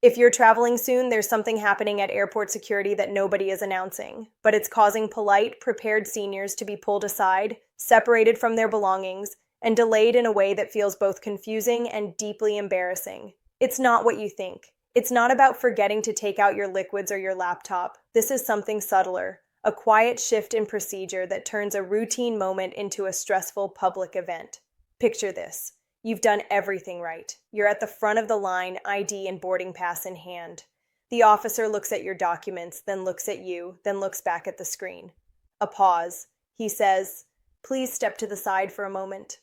If you're traveling soon, there's something happening at airport security that nobody is announcing, but it's causing polite, prepared seniors to be pulled aside, separated from their belongings, and delayed in a way that feels both confusing and deeply embarrassing. It's not what you think. It's not about forgetting to take out your liquids or your laptop. This is something subtler, a quiet shift in procedure that turns a routine moment into a stressful public event. Picture this. You've done everything right. You're at the front of the line, ID and boarding pass in hand. The officer looks at your documents, then looks at you, then looks back at the screen. A pause. He says, "Please step to the side for a moment."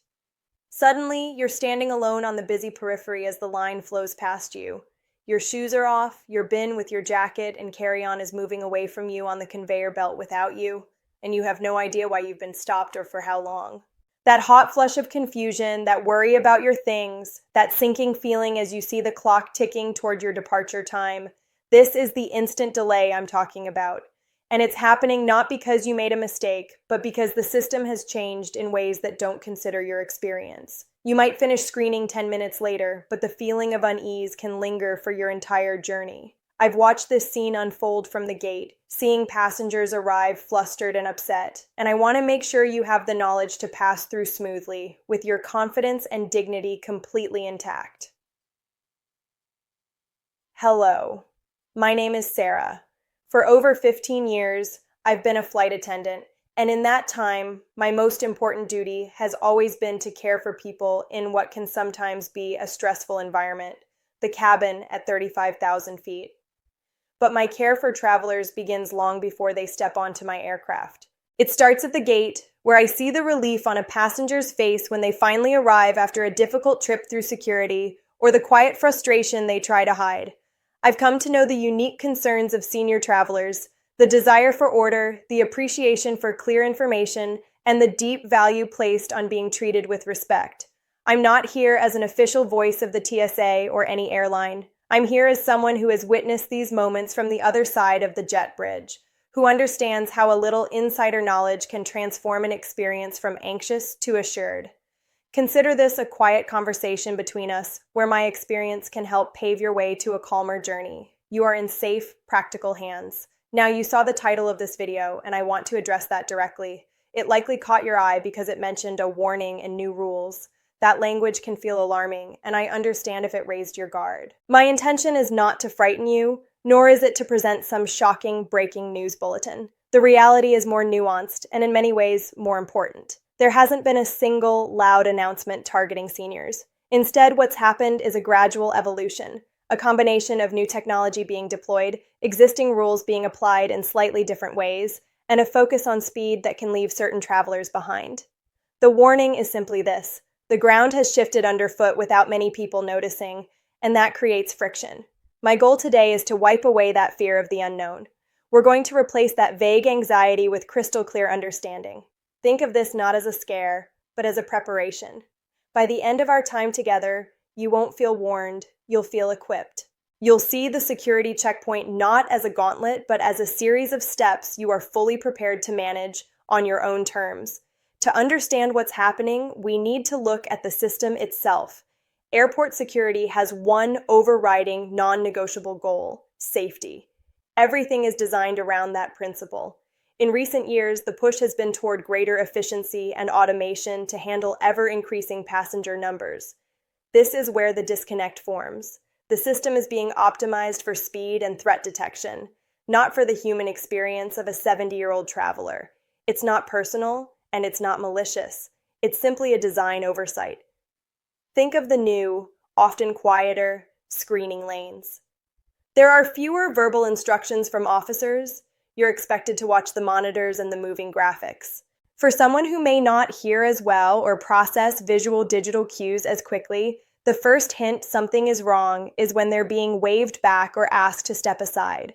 Suddenly, you're standing alone on the busy periphery as the line flows past you. Your shoes are off, your bin with your jacket and carry-on is moving away from you on the conveyor belt without you, and you have no idea why you've been stopped or for how long. That hot flush of confusion, that worry about your things, that sinking feeling as you see the clock ticking toward your departure time, this is the instant delay I'm talking about. And it's happening not because you made a mistake, but because the system has changed in ways that don't consider your experience. You might finish screening 10 minutes later, but the feeling of unease can linger for your entire journey. I've watched this scene unfold from the gate, seeing passengers arrive flustered and upset, and I want to make sure you have the knowledge to pass through smoothly, with your confidence and dignity completely intact. Hello, my name is Sarah. For over 15 years, I've been a flight attendant, and in that time, my most important duty has always been to care for people in what can sometimes be a stressful environment, the cabin at 35,000 feet. But my care for travelers begins long before they step onto my aircraft. It starts at the gate, where I see the relief on a passenger's face when they finally arrive after a difficult trip through security, or the quiet frustration they try to hide. I've come to know the unique concerns of senior travelers, the desire for order, the appreciation for clear information, and the deep value placed on being treated with respect. I'm not here as an official voice of the TSA or any airline. I'm here as someone who has witnessed these moments from the other side of the jet bridge, who understands how a little insider knowledge can transform an experience from anxious to assured. Consider this a quiet conversation between us, where my experience can help pave your way to a calmer journey. You are in safe, practical hands. Now, you saw the title of this video, and I want to address that directly. It likely caught your eye because it mentioned a warning and new rules. That language can feel alarming, and I understand if it raised your guard. My intention is not to frighten you, nor is it to present some shocking breaking news bulletin. The reality is more nuanced, and in many ways, more important. There hasn't been a single loud announcement targeting seniors. Instead, what's happened is a gradual evolution, a combination of new technology being deployed, existing rules being applied in slightly different ways, and a focus on speed that can leave certain travelers behind. The warning is simply this. The ground has shifted underfoot without many people noticing, and that creates friction. My goal today is to wipe away that fear of the unknown. We're going to replace that vague anxiety with crystal clear understanding. Think of this not as a scare, but as a preparation. By the end of our time together, you won't feel warned, you'll feel equipped. You'll see the security checkpoint not as a gauntlet, but as a series of steps you are fully prepared to manage on your own terms. To understand what's happening, we need to look at the system itself. Airport security has one overriding, non-negotiable goal: safety. Everything is designed around that principle. In recent years, the push has been toward greater efficiency and automation to handle ever-increasing passenger numbers. This is where the disconnect forms. The system is being optimized for speed and threat detection, not for the human experience of a 70-year-old traveler. It's not personal, and it's not malicious. It's simply a design oversight. Think of the new, often quieter, screening lanes. There are fewer verbal instructions from officers. You're expected to watch the monitors and the moving graphics. For someone who may not hear as well or process visual digital cues as quickly, the first hint something is wrong is when they're being waved back or asked to step aside.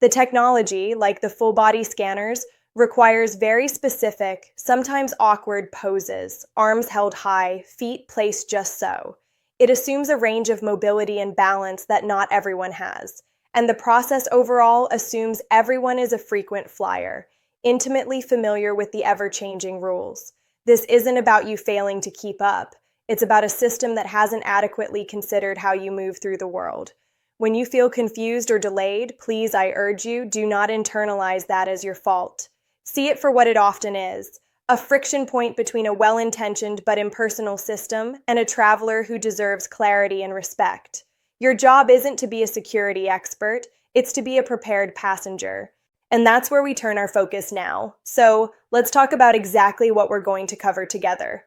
The technology, like the full-body scanners, requires very specific, sometimes awkward poses, arms held high, feet placed just so. It assumes a range of mobility and balance that not everyone has. And the process overall assumes everyone is a frequent flyer, intimately familiar with the ever-changing rules. This isn't about you failing to keep up. It's about a system that hasn't adequately considered how you move through the world. When you feel confused or delayed, please, I urge you, do not internalize that as your fault. See it for what it often is: a friction point between a well-intentioned but impersonal system and a traveler who deserves clarity and respect. Your job isn't to be a security expert, it's to be a prepared passenger. And that's where we turn our focus now. So let's talk about exactly what we're going to cover together.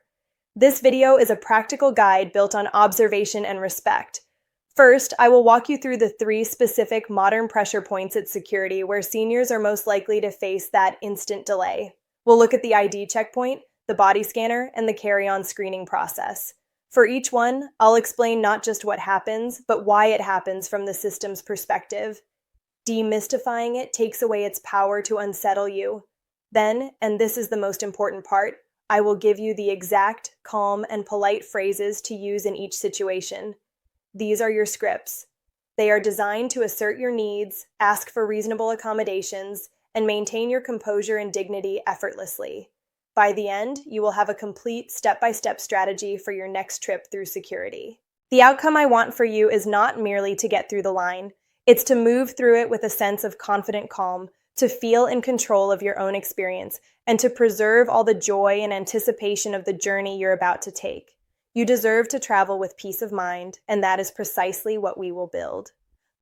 This video is a practical guide built on observation and respect. First, I will walk you through the 3 specific modern pressure points at security where seniors are most likely to face that instant delay. We'll look at the ID checkpoint, the body scanner, and the carry-on screening process. For each one, I'll explain not just what happens, but why it happens from the system's perspective. Demystifying it takes away its power to unsettle you. Then, and this is the most important part, I will give you the exact, calm, and polite phrases to use in each situation. These are your scripts. They are designed to assert your needs, ask for reasonable accommodations, and maintain your composure and dignity effortlessly. By the end, you will have a complete step-by-step strategy for your next trip through security. The outcome I want for you is not merely to get through the line. It's to move through it with a sense of confident calm, to feel in control of your own experience, and to preserve all the joy and anticipation of the journey you're about to take. You deserve to travel with peace of mind, and that is precisely what we will build.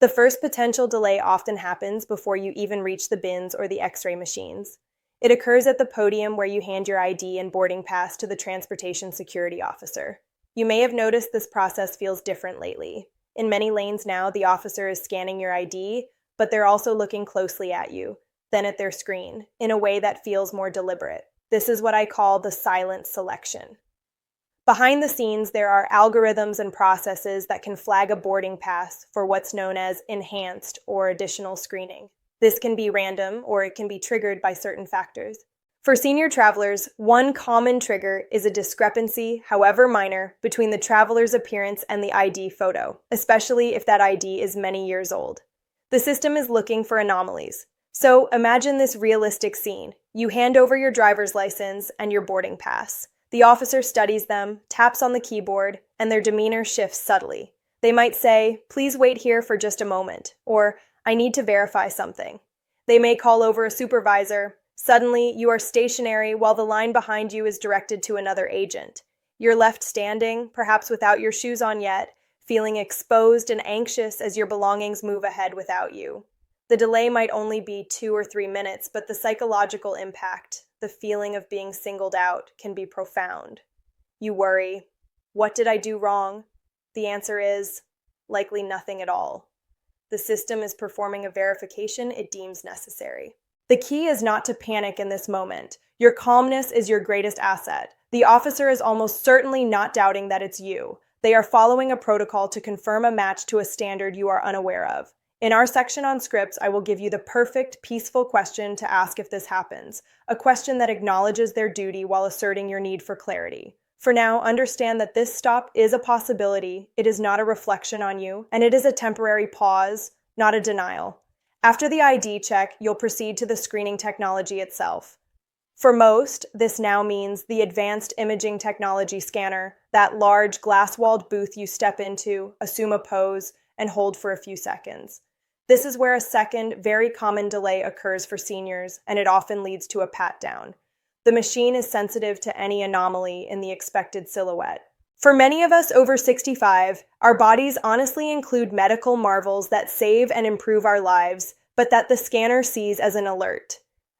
The first potential delay often happens before you even reach the bins or the X-ray machines. It occurs at the podium where you hand your ID and boarding pass to the transportation security officer. You may have noticed this process feels different lately. In many lanes now, the officer is scanning your ID, but they're also looking closely at you, then at their screen, in a way that feels more deliberate. This is what I call the silent selection. Behind the scenes, there are algorithms and processes that can flag a boarding pass for what's known as enhanced or additional screening. This can be random, or it can be triggered by certain factors. For senior travelers, one common trigger is a discrepancy, however minor, between the traveler's appearance and the ID photo, especially if that ID is many years old. The system is looking for anomalies. So imagine this realistic scene. You hand over your driver's license and your boarding pass. The officer studies them, taps on the keyboard, and their demeanor shifts subtly. They might say, "Please wait here for just a moment," or "I need to verify something." They may call over a supervisor. Suddenly, you are stationary while the line behind you is directed to another agent. You're left standing, perhaps without your shoes on yet, feeling exposed and anxious as your belongings move ahead without you. The delay might only be 2 or 3 minutes, but the psychological impact, the feeling of being singled out, can be profound. You worry, what did I do wrong? The answer is likely nothing at all. The system is performing a verification it deems necessary. The key is not to panic in this moment. Your calmness is your greatest asset. The officer is almost certainly not doubting that it's you. They are following a protocol to confirm a match to a standard you are unaware of. In our section on scripts, I will give you the perfect, peaceful question to ask if this happens, a question that acknowledges their duty while asserting your need for clarity. For now, understand that this stop is a possibility, it is not a reflection on you, and it is a temporary pause, not a denial. After the ID check, you'll proceed to the screening technology itself. For most, this now means the advanced imaging technology scanner, that large glass-walled booth you step into, assume a pose, and hold for a few seconds. This is where a second, very common delay occurs for seniors, and it often leads to a pat-down. The machine is sensitive to any anomaly in the expected silhouette. For many of us over 65, our bodies honestly include medical marvels that save and improve our lives, but that the scanner sees as an alert.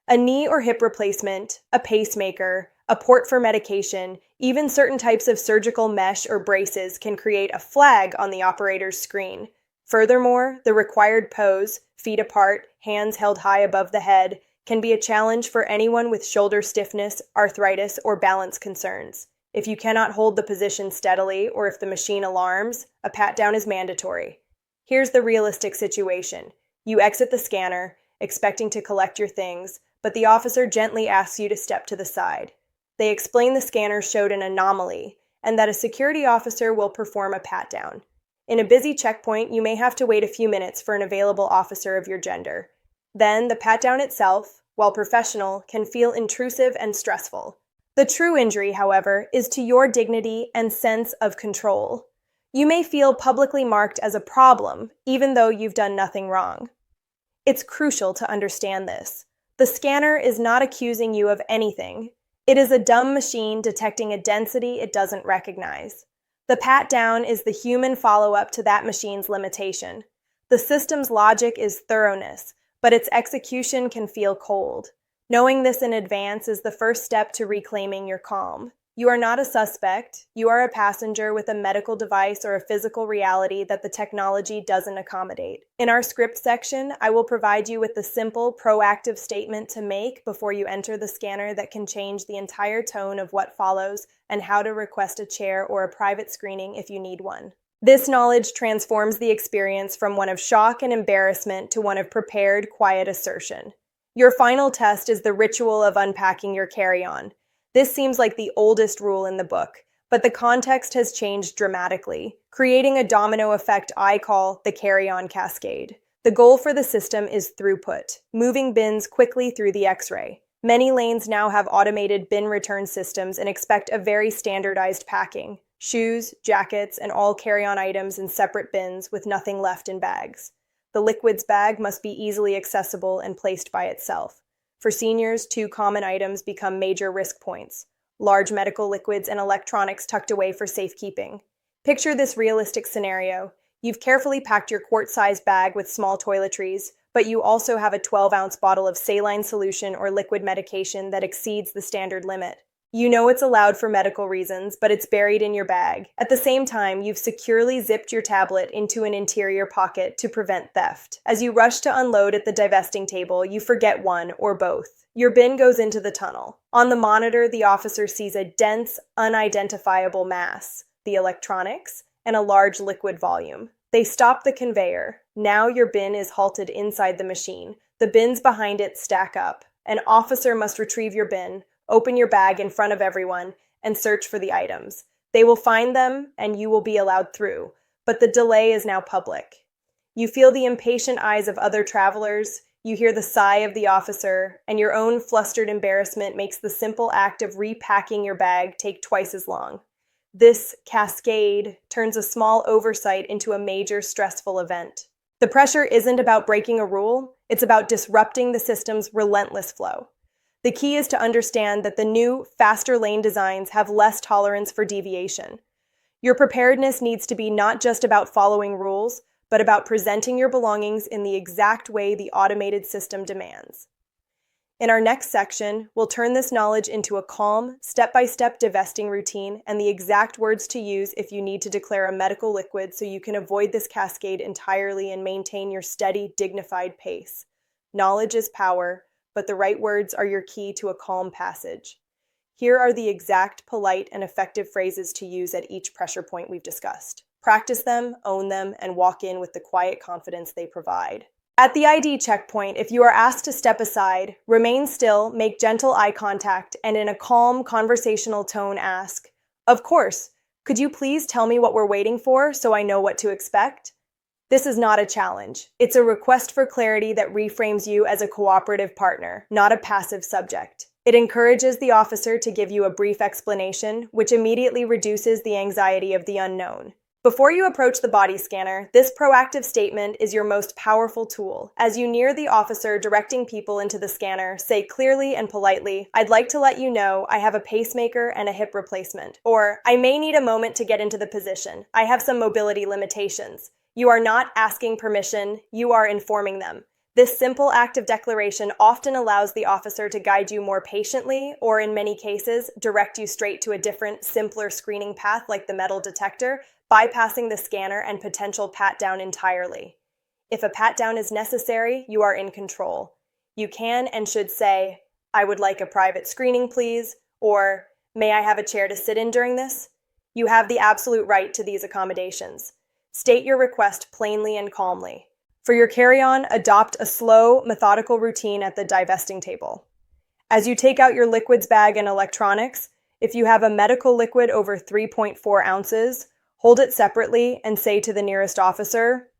A knee or hip replacement, a pacemaker, a port for medication, even certain types of surgical mesh or braces can create a flag on the operator's screen. Furthermore, the required pose, feet apart, hands held high above the head, can be a challenge for anyone with shoulder stiffness, arthritis, or balance concerns. If you cannot hold the position steadily, or if the machine alarms, a pat-down is mandatory. Here's the realistic situation. You exit the scanner, expecting to collect your things, but the officer gently asks you to step to the side. They explain the scanner showed an anomaly, and that a security officer will perform a pat-down. In a busy checkpoint, you may have to wait a few minutes for an available officer of your gender. Then, the pat-down itself, while professional, can feel intrusive and stressful. The true injury, however, is to your dignity and sense of control. You may feel publicly marked as a problem, even though you've done nothing wrong. It's crucial to understand this. The scanner is not accusing you of anything. It is a dumb machine detecting a density it doesn't recognize. The pat-down is the human follow-up to that machine's limitation. The system's logic is thoroughness, but its execution can feel cold. Knowing this in advance is the first step to reclaiming your calm. You are not a suspect. You are a passenger with a medical device or a physical reality that the technology doesn't accommodate. In our script section, I will provide you with the simple, proactive statement to make before you enter the scanner that can change the entire tone of what follows and how to request a chair or a private screening if you need one. This knowledge transforms the experience from one of shock and embarrassment to one of prepared, quiet assertion. Your final test is the ritual of unpacking your carry-on. This seems like the oldest rule in the book, but the context has changed dramatically, creating a domino effect I call the carry-on cascade. The goal for the system is throughput, moving bins quickly through the X-ray. Many lanes now have automated bin return systems and expect a very standardized packing: shoes, jackets, and all carry-on items in separate bins with nothing left in bags. The liquids bag must be easily accessible and placed by itself. For seniors, two common items become major risk points: large medical liquids and electronics tucked away for safekeeping. Picture this realistic scenario. You've carefully packed your quart-sized bag with small toiletries, but you also have a 12-ounce bottle of saline solution or liquid medication that exceeds the standard limit. You know it's allowed for medical reasons, but it's buried in your bag. At the same time, you've securely zipped your tablet into an interior pocket to prevent theft. As you rush to unload at the divesting table, you forget one or both. Your bin goes into the tunnel. On the monitor, the officer sees a dense, unidentifiable mass, the electronics, and a large liquid volume. They stop the conveyor. Now your bin is halted inside the machine. The bins behind it stack up. An officer must retrieve your bin, open your bag in front of everyone, and search for the items. They will find them, and you will be allowed through, but the delay is now public. You feel the impatient eyes of other travelers, you hear the sigh of the officer, and your own flustered embarrassment makes the simple act of repacking your bag take twice as long. This cascade turns a small oversight into a major stressful event. The pressure isn't about breaking a rule, it's about disrupting the system's relentless flow. The key is to understand that the new, faster lane designs have less tolerance for deviation. Your preparedness needs to be not just about following rules, but about presenting your belongings in the exact way the automated system demands. In our next section, we'll turn this knowledge into a calm, step-by-step divesting routine and the exact words to use if you need to declare a medical liquid so you can avoid this cascade entirely and maintain your steady, dignified pace. Knowledge is power, but the right words are your key to a calm passage. Here are the exact, polite, and effective phrases to use at each pressure point we've discussed. Practice them, own them, and walk in with the quiet confidence they provide. At the ID checkpoint, if you are asked to step aside, remain still, make gentle eye contact, and in a calm, conversational tone ask, "Of course, could you please tell me what we're waiting for so I know what to expect?" This is not a challenge. It's a request for clarity that reframes you as a cooperative partner, not a passive subject. It encourages the officer to give you a brief explanation, which immediately reduces the anxiety of the unknown. Before you approach the body scanner, this proactive statement is your most powerful tool. As you near the officer directing people into the scanner, say clearly and politely, "I'd like to let you know I have a pacemaker and a hip replacement," or "I may need a moment to get into the position. I have some mobility limitations." You are not asking permission, you are informing them. This simple act of declaration often allows the officer to guide you more patiently, or in many cases, direct you straight to a different, simpler screening path like the metal detector, bypassing the scanner and potential pat-down entirely. If a pat-down is necessary, you are in control. You can and should say, "I would like a private screening, please," or "May I have a chair to sit in during this?" You have the absolute right to these accommodations. State your request plainly and calmly. For your carry-on, adopt a slow, methodical routine at the divesting table. As you take out your liquids bag and electronics, if you have a medical liquid over 3.4 ounces, hold it separately and say to the nearest officer,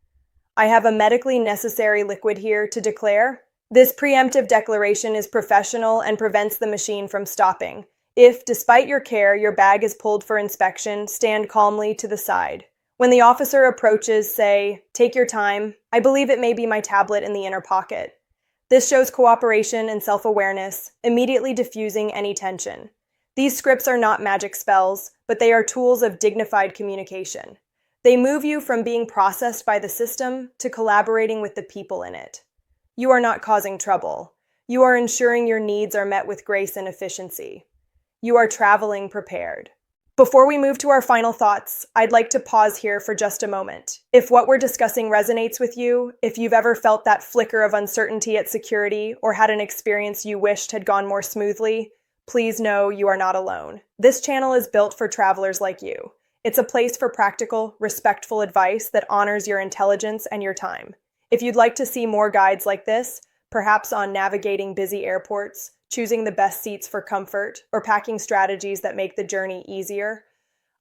"I have a medically necessary liquid here to declare." This preemptive declaration is professional and prevents the machine from stopping. If, despite your care, your bag is pulled for inspection, stand calmly to the side. When the officer approaches, say, "Take your time. I believe it may be my tablet in the inner pocket." This shows cooperation and self-awareness, immediately diffusing any tension. These scripts are not magic spells, but they are tools of dignified communication. They move you from being processed by the system to collaborating with the people in it. You are not causing trouble. You are ensuring your needs are met with grace and efficiency. You are traveling prepared. Before we move to our final thoughts, I'd like to pause here for just a moment. If what we're discussing resonates with you, if you've ever felt that flicker of uncertainty at security or had an experience you wished had gone more smoothly, please know you are not alone. This channel is built for travelers like you. It's a place for practical, respectful advice that honors your intelligence and your time. If you'd like to see more guides like this, perhaps on navigating busy airports, choosing the best seats for comfort, or packing strategies that make the journey easier,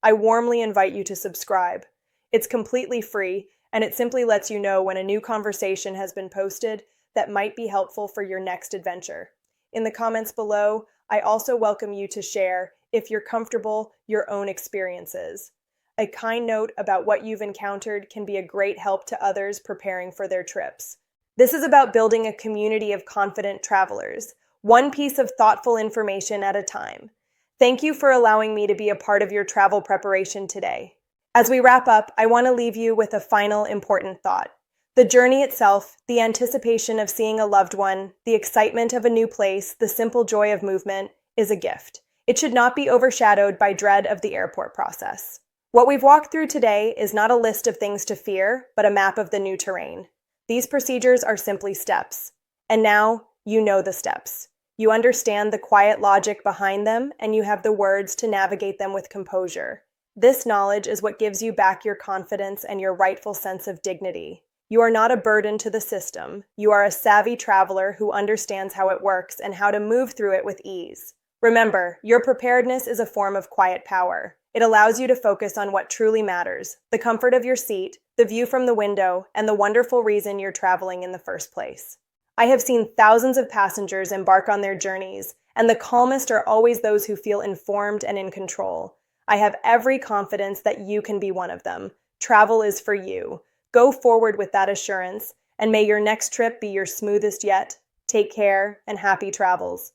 I warmly invite you to subscribe. It's completely free, and it simply lets you know when a new conversation has been posted that might be helpful for your next adventure. In the comments below, I also welcome you to share, if you're comfortable, your own experiences. A kind note about what you've encountered can be a great help to others preparing for their trips. This is about building a community of confident travelers, one piece of thoughtful information at a time. Thank you for allowing me to be a part of your travel preparation today. As we wrap up, I want to leave you with a final important thought. The journey itself, the anticipation of seeing a loved one, the excitement of a new place, the simple joy of movement, is a gift. It should not be overshadowed by dread of the airport process. What we've walked through today is not a list of things to fear, but a map of the new terrain. These procedures are simply steps. And now, you know the steps. You understand the quiet logic behind them, and you have the words to navigate them with composure. This knowledge is what gives you back your confidence and your rightful sense of dignity. You are not a burden to the system. You are a savvy traveler who understands how it works and how to move through it with ease. Remember, your preparedness is a form of quiet power. It allows you to focus on what truly matters: the comfort of your seat, the view from the window, and the wonderful reason you're traveling in the first place. I have seen thousands of passengers embark on their journeys, and the calmest are always those who feel informed and in control. I have every confidence that you can be one of them. Travel is for you. Go forward with that assurance, and may your next trip be your smoothest yet. Take care, and happy travels.